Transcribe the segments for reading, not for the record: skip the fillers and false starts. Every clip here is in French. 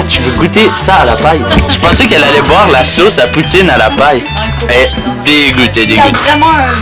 Ah, tu veux goûter ça à la paille? Je pensais qu'elle allait boire la sauce à poutine à la paille. Dégoûté.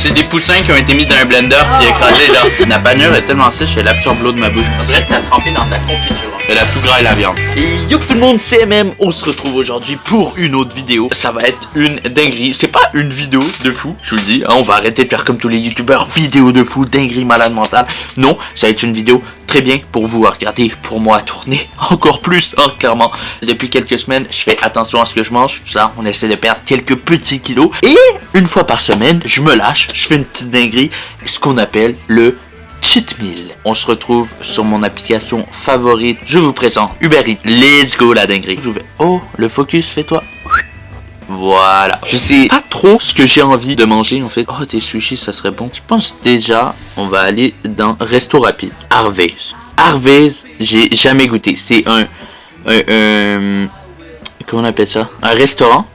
C'est des poussins qui ont été mis dans un blender puis écrasés, genre. La panure est tellement sèche, elle absorbe l'eau de ma bouche. On dirait que t'as trempé dans ta confiture. Elle a tout gras et la viande. Et yo tout le monde, c'est MM. On se retrouve aujourd'hui pour une autre vidéo. Ça va être une dinguerie. C'est pas une vidéo de fou, je vous le dis. On va arrêter de faire comme tous les youtubeurs, vidéo de fou, dinguerie, malade mentale. Non, ça va être une vidéo très bien pour vous à regarder, pour moi à tourner encore plus, hein, clairement. Depuis quelques semaines, je fais attention à ce que je mange, tout ça, on essaie de perdre quelques petits kilos. Et une fois par semaine, je me lâche, je fais une petite dinguerie, ce qu'on appelle le cheat meal. On se retrouve sur mon application favorite. Je vous présente Uber Eats. Let's go la dinguerie. Oh, le focus, fais-toi. Voilà. Je sais pas trop ce que j'ai envie de manger en fait. Oh, des sushis, ça serait bon. Je pense déjà, on va aller dans Resto Rapide. Harvey's. Harvey's, j'ai jamais goûté. C'est un comment on appelle ça? Un restaurant.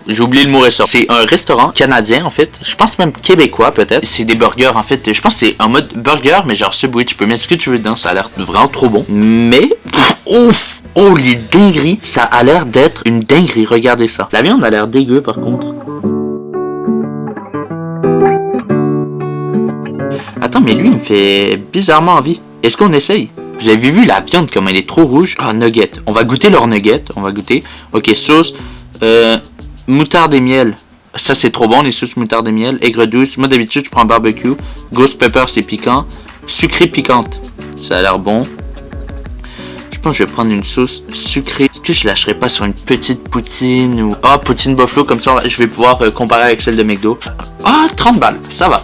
J'ai oublié le mot restaurant. C'est un restaurant canadien en fait. Je pense même québécois peut-être. C'est des burgers en fait. Je pense que c'est en mode burger, mais genre Subway. Tu peux mettre ce que tu veux dedans. Ça a l'air vraiment trop bon. Mais ouf! Oh, les dingueries! Ça a l'air d'être une dinguerie, regardez ça. La viande a l'air dégueu par contre. Attends, mais lui, il me fait bizarrement envie. Est-ce qu'on essaye? Vous avez vu la viande comme elle est trop rouge? Ah, nuggets. On va goûter leur nuggets. On va goûter. Ok, sauce. Moutarde et miel. Ça, c'est trop bon, les sauces moutarde et miel. Aigre douce. Moi, d'habitude, je prends barbecue. Ghost pepper, c'est piquant. Sucré piquante. Ça a l'air bon. Je pense que je vais prendre une sauce sucrée. Est-ce que je lâcherai pas sur une petite poutine ou... Ah, poutine buffalo, comme ça, je vais pouvoir comparer avec celle de McDo. Ah, 30 balles. Ça va.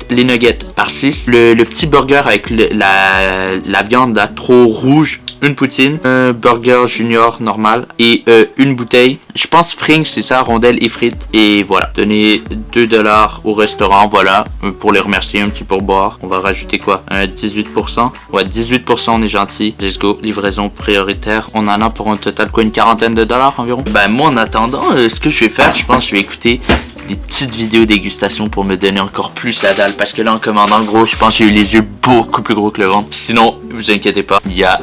Les nuggets par 6. Le petit burger avec la viande là, trop rouge. Une poutine, un burger junior normal et une bouteille. Je pense Frings, c'est ça, rondelles et frites. Et voilà, donnez 2$ au restaurant, voilà, pour les remercier, un petit pourboire. On va rajouter quoi? 18%. Ouais, 18%, on est gentil. Let's go, livraison prioritaire. On en a pour un total quoi, une quarantaine de dollars environ? Ben moi en attendant, ce que je vais faire, je pense que je vais écouter des petites vidéos dégustation pour me donner encore plus la dalle. Parce que là en commandant gros, je pense que j'ai eu les yeux beaucoup plus gros que le ventre. Sinon, vous inquiétez pas, il y a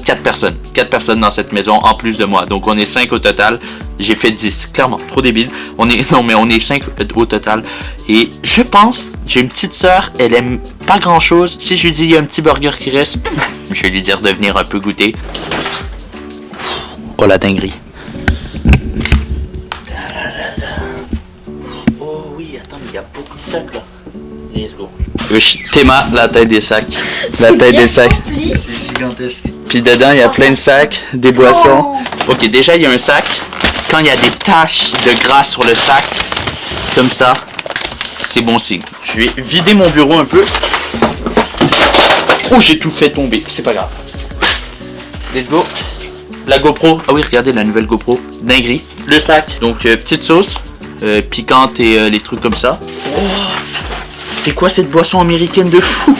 4 personnes dans cette maison en plus de moi. Donc on est 5 au total. J'ai fait 10, clairement, trop débile. On est 5 au total. Et je pense, j'ai une petite sœur, elle aime pas grand chose. Si je lui dis il y a un petit burger qui reste, je vais lui dire de venir un peu goûter. Oh la dinguerie. Oh oui, attends, mais il y a beaucoup de sacs là. Let's go. Théma, la taille des sacs. La taille des sacs. C'est gigantesque. Puis dedans, il y a plein de sacs, des boissons. Ok, déjà, il y a un sac. Quand il y a des taches de gras sur le sac, comme ça, c'est bon signe. Je vais vider mon bureau un peu. Oh, j'ai tout fait tomber. C'est pas grave. Let's go. La GoPro. Ah oui, regardez la nouvelle GoPro. Dinguerie. Le sac. Donc, petite sauce. Piquante et les trucs comme ça. Oh, c'est quoi cette boisson américaine de fou?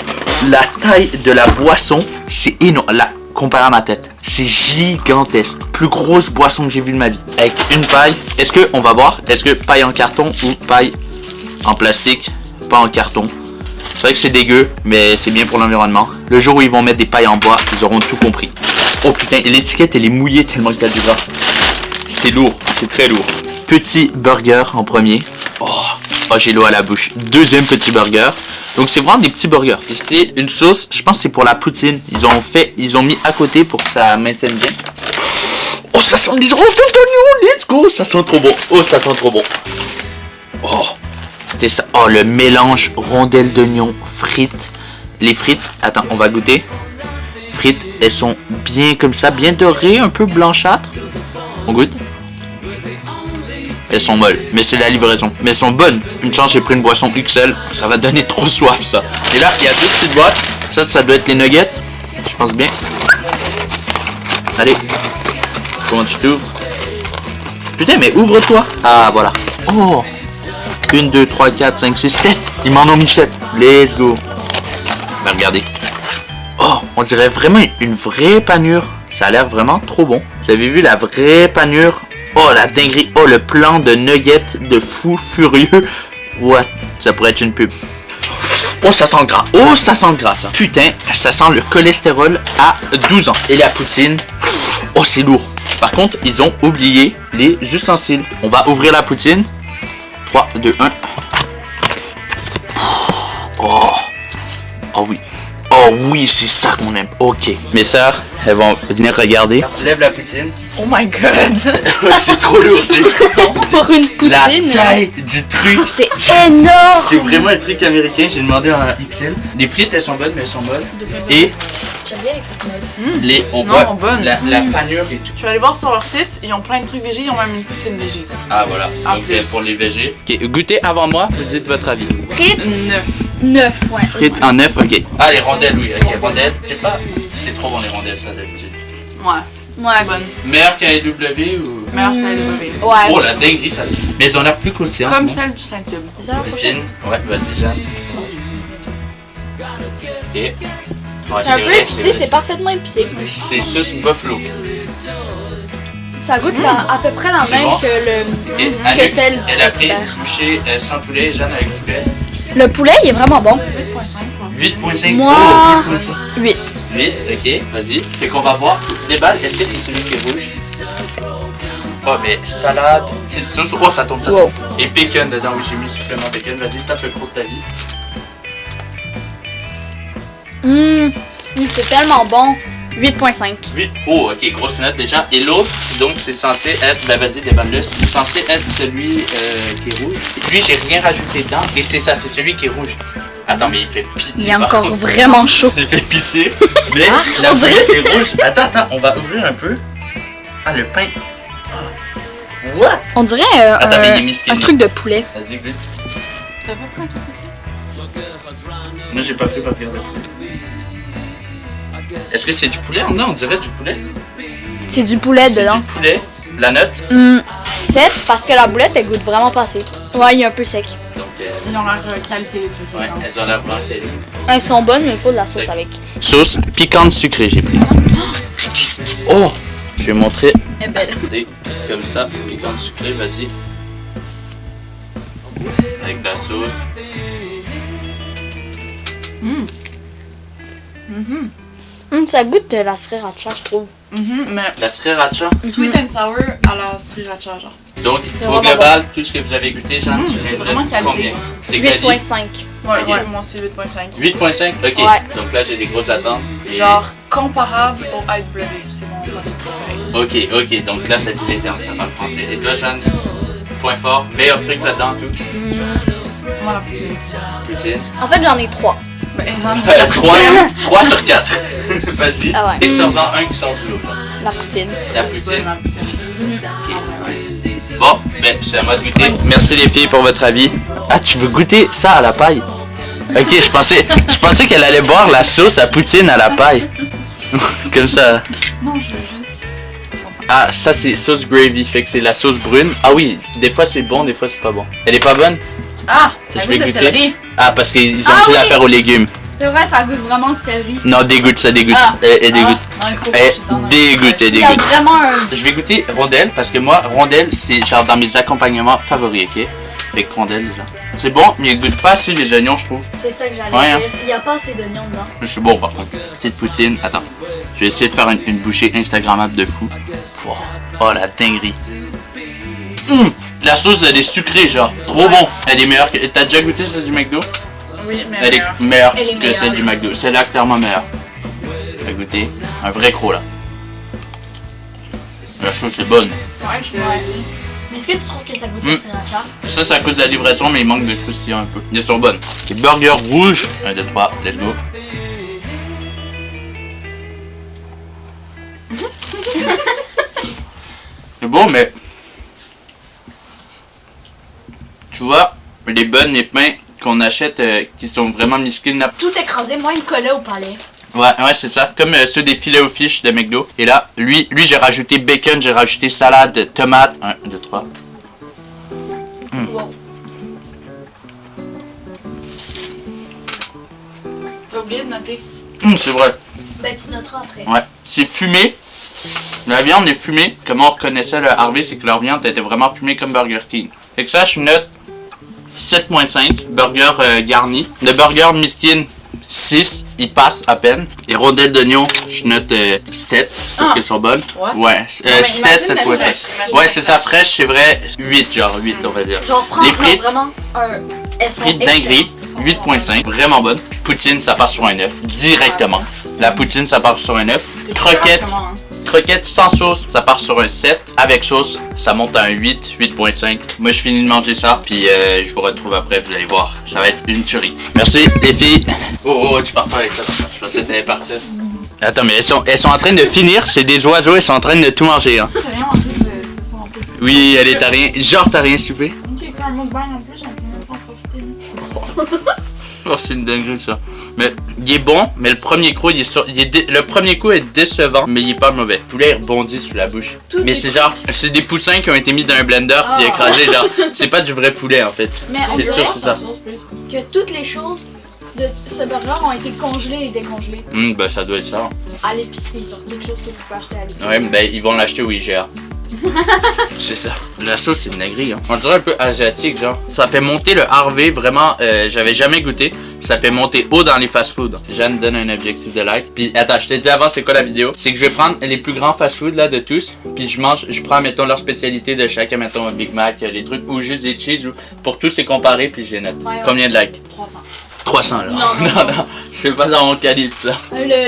La taille de la boisson, c'est énorme. Là, comparé à ma tête, c'est gigantesque. Plus grosse boisson que j'ai vue de ma vie. Avec une paille. Est-ce que, on va voir, est-ce que paille en carton ou paille en plastique? Pas en carton. C'est vrai que c'est dégueu, mais c'est bien pour l'environnement. Le jour où ils vont mettre des pailles en bois, ils auront tout compris. Oh putain, l'étiquette elle est mouillée tellement que t'as du gras. C'est lourd, c'est très lourd. Petit burger en premier. Oh, j'ai l'eau à la bouche. Deuxième petit burger. Donc c'est vraiment des petits burgers. Et c'est une sauce, je pense que c'est pour la poutine. Ils ont mis à côté pour que ça maintienne bien. Oh, ça sent les rondelles d'oignon. Let's go, ça sent trop bon. Oh, ça sent trop bon. Oh, c'était ça. Oh, le mélange rondelles d'oignon, frites. Les frites, attends, on va goûter. Frites, elles sont bien comme ça, bien dorées, un peu blanchâtres. On goûte. Elles sont molles, mais c'est la livraison. Mais elles sont bonnes. Une chance, j'ai pris une boisson XL. Ça va donner trop soif, ça. Et là, il y a 2 petites boîtes. Ça doit être les nuggets. Je pense bien. Allez. Comment tu t'ouvres? Putain, mais ouvre-toi. Ah, voilà. Oh. 1, 2, 3, 4, 5, 6, 7. Ils m'en ont mis 7. Let's go. Bah, regardez. Oh, on dirait vraiment une vraie panure. Ça a l'air vraiment trop bon. Vous avez vu la vraie panure? Oh la dinguerie, oh le plan de nuggets de fou furieux. What? Ça pourrait être une pub. Oh ça sent le gras, oh ça sent le gras ça. Putain, ça sent le cholestérol à 12 ans. Et la poutine, oh Oh, c'est lourd. Par contre, ils ont oublié les ustensiles. On va ouvrir la poutine. 3, 2, 1. Oh. Oh oui. Oh oui, c'est ça qu'on aime. Ok. Mes sœurs, elles vont venir regarder. Lève la poutine. Oh my god. C'est trop lourd, c'est Pour une poutine. la taille du truc. C'est énorme. C'est vraiment un truc américain. J'ai demandé en XL. Les frites, elles sont bonnes, mais elles sont molles. Et J'aime bien les frites molles. on Non, voit bonne. la panure et tout. Je vais aller voir sur leur site, ils ont plein de trucs végés, ils ont même une poutine végé. Ah voilà. En Donc plus. pour les végés. Ok, goûtez avant moi. Vous dites votre avis. Frites 9. 9, ouais. Frites en 9, ok. Ah, les rondelles, oui. Ok, rondelles. Je sais pas. C'est trop bon les rondelles, ça d'habitude. Ouais, Ouais. bonne. Meilleur qu'un W ou. Meilleure qu'à LW. Oh Ouais. la dinguerie, ça. Mais elles ont l'air plus croustillantes. Comme non? celle du Saint-Tube. Ça, la prochaine. Poutine. Ouais, vas-y, Jeanne. Ok. Ouais, C'est un peu vrai, épicé, vrai. c'est parfaitement épicé. C'est sauce buffalo. Ça goûte à peu près la C'est même bon? que le Ok, que Anouk, celle du elle a pris Saint-Hubert. bouché sans poulet, Jeanne avec poulet. Le poulet, il est vraiment bon. 8.5 quoi. 8.5. Moi- Oh, 8.5. 8. 8, ok, vas-y. Fait qu'on va voir. Déballe, est-ce que c'est celui qui est rouge? Oh, mais salade, petite sauce. Oh, ça tombe, ça tombe. Wow. Et bacon dedans, oui, j'ai mis supplément bacon. Vas-y, tape le gros de ta vie. C'est tellement bon. 8.5. 8. Oh, ok, grosse note déjà. Et l'autre, donc, c'est censé être. Ben, vas-y, déballe-le. C'est censé être celui qui est rouge. Lui, j'ai rien rajouté dedans. Et c'est ça, c'est celui qui est rouge. Attends, mais il fait pitié. Il est par encore contre. vraiment chaud. Il fait pitié. Mais la on dirait- boulette est rouge. Attends, on va ouvrir un peu. Ah, le pain. Ah. What? On dirait Attends, mais il est musclé. un truc de poulet. Vas-y, goûte. T'as pas pris un truc? Moi, j'ai pas pris par cœur de poulet. Est-ce que c'est du poulet en dedans? On dirait du poulet. C'est du poulet C'est dedans. du poulet. La note. 7 parce que la boulette elle goûte vraiment pas assez. Ouais, il est un peu sec. Donc, Ils ont leur qualité les trucs. ouais, elles ont l'air vraiment quali. Elles sont bonnes, mais il faut de la sauce avec. Sauce piquante sucrée, j'ai pris. Oh! Je vais montrer. Elle est belle. Regardez, comme ça, piquante sucrée, vas-y. Avec de la sauce. Ça goûte la sriracha, je trouve. Mais La sriracha. sweet and sour à la sriracha genre. Donc, C'est au vraiment global, tout ce que vous avez goûté, Jeanne, tu c'est me vraiment donnes qualité. combien? C'est quali. 8.5. Ouais, Ok. ouais, moi c'est 8.5. 8.5? Ok. Ouais. Donc là, j'ai des grosses attentes. Et- Genre comparable au AW, c'est mon poisson préféré. Ok. Donc là, ça dit les termes, ça parle français. Et toi, Jeanne? Point fort. Meilleur truc là-dedans, tout. Moi la poutine. Poutine. En fait, j'en ai 3. Ben, j'en ai 3 sur 4. Vas-y. Ah ouais. Et sors-en un qui sort du lot. genre. La poutine. La bonne, poutine. la poutine. Bon, ben, c'est à moi de goûter. Merci les filles pour votre avis. Ah, tu veux goûter ça à la paille? Ok, je pensais qu'elle allait boire la sauce à poutine à la paille. Comme ça. Non, je veux juste. Ah, ça c'est sauce gravy, fait que c'est la sauce brune. Ah oui, des fois c'est bon, des fois c'est pas bon. Elle est pas bonne? Ah, Je la vais goutte de goûter. céleri. Ah, parce qu'ils ont Ah dû la oui! faire aux légumes. C'est vrai, ça goûte vraiment le céleri. Non, dégoûte, ça dégoûte. Ah. Elle dégoûte. Non, il faut Elle que je t'en dégoûte, elle Il y a dégoûte. vraiment un. Je vais goûter rondelle parce que moi, rondelle, c'est genre dans mes accompagnements favoris, ok? Fait que rondelle déjà. C'est bon, mais il goûte pas assez les oignons, je trouve. C'est ça que j'allais Ouais, hein. dire. Il n'y a pas assez d'oignons dedans. Je suis bon par contre. Petite poutine, attends. Je vais essayer de faire une bouchée Instagrammable de fou. Wow. Oh la dinguerie. La sauce elle est sucrée genre, trop bon. Elle est meilleure que... T'as déjà goûté celle du McDo? Oui, mais Elle est meilleure. meilleure Elle est que meilleure. celle du McDo. Celle-là clairement meilleure. T'as goûté? Un vrai croc là. La sauce est bonne. Ouais, je te l'avais dit. Mais est-ce que tu trouves que ça goûte la sriracha? Ça c'est à cause de la livraison mais il manque de croustillant un peu. Elles sont bonnes. Les burgers rouges. 1, 2, 3, let's go. C'est bon mais... Tu vois, les buns, les pains qu'on achète qui sont vraiment musclés, Tout écrasé, moi, il me collait au palais. ouais, c'est ça, comme ceux des filets aux fiches de McDo. Et là, lui j'ai rajouté bacon, j'ai rajouté salade, tomate. 1, 2, 3. Wow. T'as oublié de noter. C'est vrai. Ben, tu noteras après. Ouais, c'est fumé. La viande est fumée. Comment on reconnaissait le Harvey, c'est que leur viande était vraiment fumée comme Burger King. Fait que ça, je note 7.5. Burger garni. Le burger miskin, 6. 6, ils passent à peine. Les rondelles d'oignon, je note 7 parce qu'elles sont bonnes. What? Ouais, 7, 7.5. Ouais, c'est ça, fraîche, c'est vrai. 8, genre 8, on va dire. Genre, prends Les frites, vraiment elles sont frites dinguerie, 8.5, vraiment bonne. Poutine, ça part sur un 9, directement. La poutine, ça part sur un 9. Croquette. Croquettes sans sauce, ça part sur un 7. Avec sauce, ça monte à un 8, 8.5. Moi, je finis de manger ça, puis je vous retrouve après, vous allez voir. Ça va être une tuerie. Merci, les filles. Oh, tu pars pas avec ça. Je pensais que t'allais partir. Attends, mais elles sont en train de finir. C'est des oiseaux, elles sont en train de tout manger. Hein. T'as rien mangé, c'est ça en plus. Oui, elle est à rien. Genre, t'as rien soupé. Ok, fais un mukbang en plus, j'en peux même pas en profiter. Oh, c'est une dinguerie ça. Mais il est bon, mais le premier coup, le premier coup est décevant, mais il est pas mauvais. Le poulet il rebondit sous la bouche. Mais c'est genre, c'est des poussins qui ont été mis dans un blender puis écrasés, genre, c'est pas du vrai poulet en fait. Mais C'est sûr, c'est ça. que toutes les choses de ce burger ont été congelées et décongelées Ben ça doit être ça. à l'épicerie, genre quelque chose que tu peux acheter à l'épicerie. Ouais, ben ils vont l'acheter au IGA. C'est ça. La sauce c'est une dinguerie, hein. On dirait un peu asiatique, genre. Ça fait monter le Harvey, vraiment, j'avais jamais goûté. Ça fait monter haut dans les fast-food. Jeanne donne un objectif de like. Puis attends, je t'ai dit avant c'est quoi la vidéo. C'est que je vais prendre les plus grands fast-food là de tous. Puis je prends mettons leur spécialité de chacun, mettons un Big Mac, les trucs, ou juste des cheese, ou pour tous c'est comparé, puis je les note. Ouais. Combien de likes? 300. 300 là. Non, c'est pas dans mon calibre ça.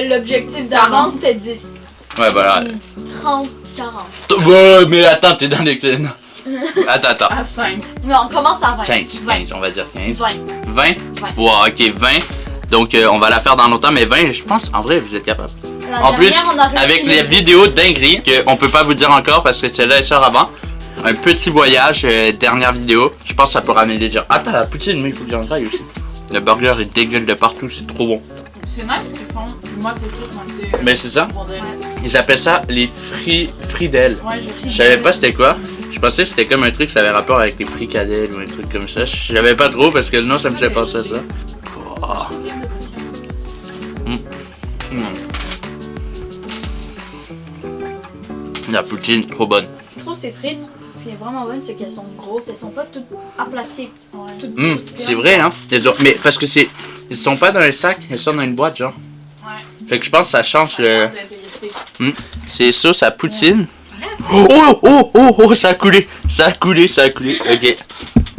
L'objectif d'avant c'était 10. Ouais, voilà. 30, 40. Ouais, mais attends, t'es dans l'excellent. Attends. À 5. Mais on commence à 20. 15, on va dire 15. 20. 20? Wow, ok, 20. Donc, on va la faire dans longtemps, mais 20, je pense, en vrai, vous êtes capable. En plus, avec les vidéos dingueries, qu'on peut pas vous dire encore parce que celle-là, elle sort avant. Un petit voyage, dernière vidéo. Je pense que ça peut ramener des gens. Attends, la poutine, mais il faut que j'en graille aussi. Le burger, il dégueule de partout, c'est trop bon. C'est nice qu'ils font moitié frites, moitié. Mais c'est ça. Rondelles. Ils appellent ça les fridelles. Ouais, Je savais pas c'était quoi. Je pensais que c'était comme un truc, ça avait rapport avec les fricadelles ou un truc comme ça. Je savais pas trop parce que le nom ça me faisait penser à ça. Oh. La poutine, trop bonne. Je trouve ces frites, ce qui est vraiment bon, c'est qu'elles sont grosses, elles sont pas toutes aplaties. Ouais. Toutes C'est vrai, hein. Mais parce que ils sont pas dans un sac, elles sont dans une boîte, genre. Ouais. Fait que je pense que ça change le. C'est sauce à poutine. Arrête. Oh, ça a coulé. Ok.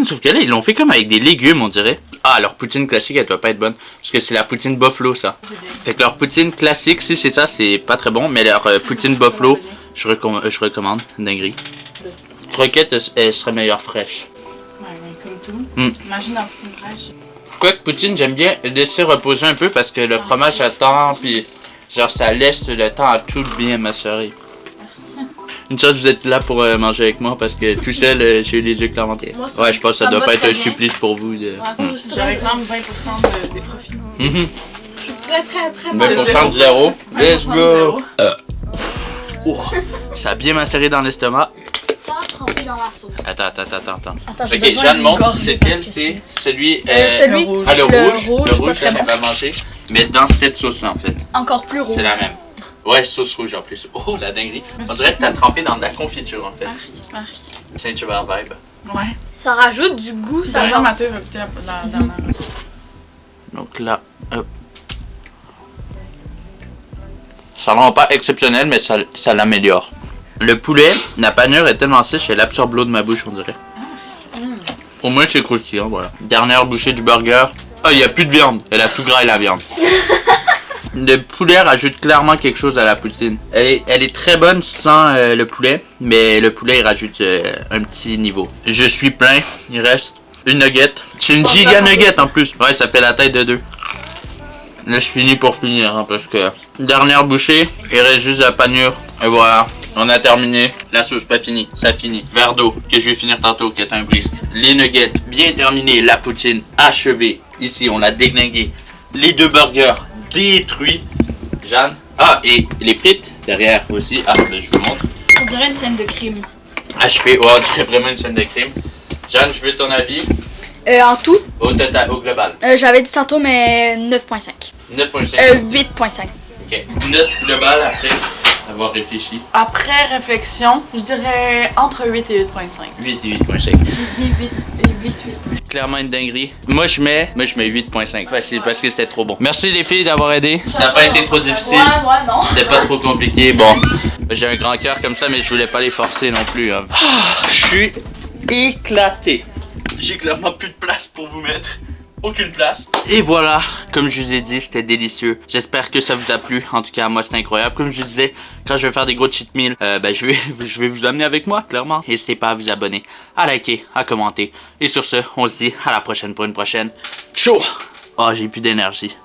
Sauf que là, ils l'ont fait comme avec des légumes, on dirait. Ah, leur poutine classique, elle doit pas être bonne. Parce que c'est la poutine buffalo, ça. Fait que leur poutine classique, si c'est ça, c'est pas très bon. Mais leur poutine buffalo, je recommande. Une dinguerie. Croquette, elle serait meilleure fraîche. Ouais, mais comme tout. Imagine la poutine fraîche. Quoique poutine, j'aime bien laisser reposer un peu parce que le fromage attend, puis genre ça laisse le temps à tout bien macérer. Une chose, vous êtes là pour manger avec moi parce que tout seul, j'ai eu les yeux clairement. Ouais, je pense que ça doit pas être un supplice pour vous. De... Je réclame 20% des profits. Je suis très 20% de zéro. Let's go! Ça a bien macéré dans l'estomac. Ça a trempé dans la sauce. Attends. J'ai Ok, besoin Jeanne d'une montre, gorgée c'est parce quel? que C'est celui... celui, rouge. Ah, le rouge, pas très j'en ai pas mangé. Mais dans cette sauce-là, en fait. encore plus rouge. C'est la même. Ouais, sauce rouge en plus. Oh, la dinguerie. On dirait que t'as trempé dans de la confiture, en fait. Marc. Saint-Hubert vibe. Ouais. Ça rajoute du goût, ça Jean genre. Mathieu va goûter la dernière. Donc là, hop. Ça rend pas exceptionnel, mais ça l'améliore. Le poulet, la panure est tellement sèche, elle absorbe l'eau de ma bouche, on dirait. Au moins, c'est croustillant, voilà. Dernière bouchée du burger. Ah, il n'y a plus de viande. Elle a tout graillé, la viande. Le poulet rajoute clairement quelque chose à la poutine. Elle est très bonne sans le poulet, mais le poulet, il rajoute un petit niveau. Je suis plein. Il reste une nugget. C'est une giga nugget en plus. Ouais, ça fait la taille de 2. Là, je finis pour finir, hein, parce que... Dernière bouchée, il reste juste la panure. Et voilà, on a terminé. La sauce, pas finie, ça finit. Verre d'eau, que je vais finir tantôt, qui est un brisque. Les nuggets, bien terminé. La poutine, achevée. Ici, on l'a déglingué. Les 2 burgers, détruits. Jeanne. Ah, et les frites, derrière aussi. Ah, ben, je vous montre. On dirait une scène de crime. Achevé, oh, c'est vraiment une scène de crime. Jeanne, je veux ton avis. En tout, Au total, au global. j'avais dit tantôt, mais 9.5. 9.5. 8.5. Ok. Note globale après avoir réfléchi. Après réflexion, je dirais entre 8 et 8.5. 8 et 8.5. J'ai dit 8. clairement une dinguerie. Moi je mets 8.5 facile parce que c'était trop bon. Merci les filles d'avoir aidé. Ça n'a pas été trop difficile. Ouais, non. C'était pas trop compliqué. Bon, j'ai un grand cœur comme ça, mais je voulais pas les forcer non plus. Hein. Je suis éclaté. J'ai clairement plus de place pour vous mettre. Aucune place. Et voilà, comme je vous ai dit, c'était délicieux. J'espère que ça vous a plu. En tout cas, moi, c'était incroyable. Comme je vous disais, quand je vais faire des gros cheat meals, je vais vous amener avec moi, clairement. N'hésitez pas à vous abonner, à liker, à commenter. Et sur ce, on se dit à la prochaine pour une prochaine. Ciao! Oh, j'ai plus d'énergie.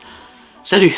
Salut!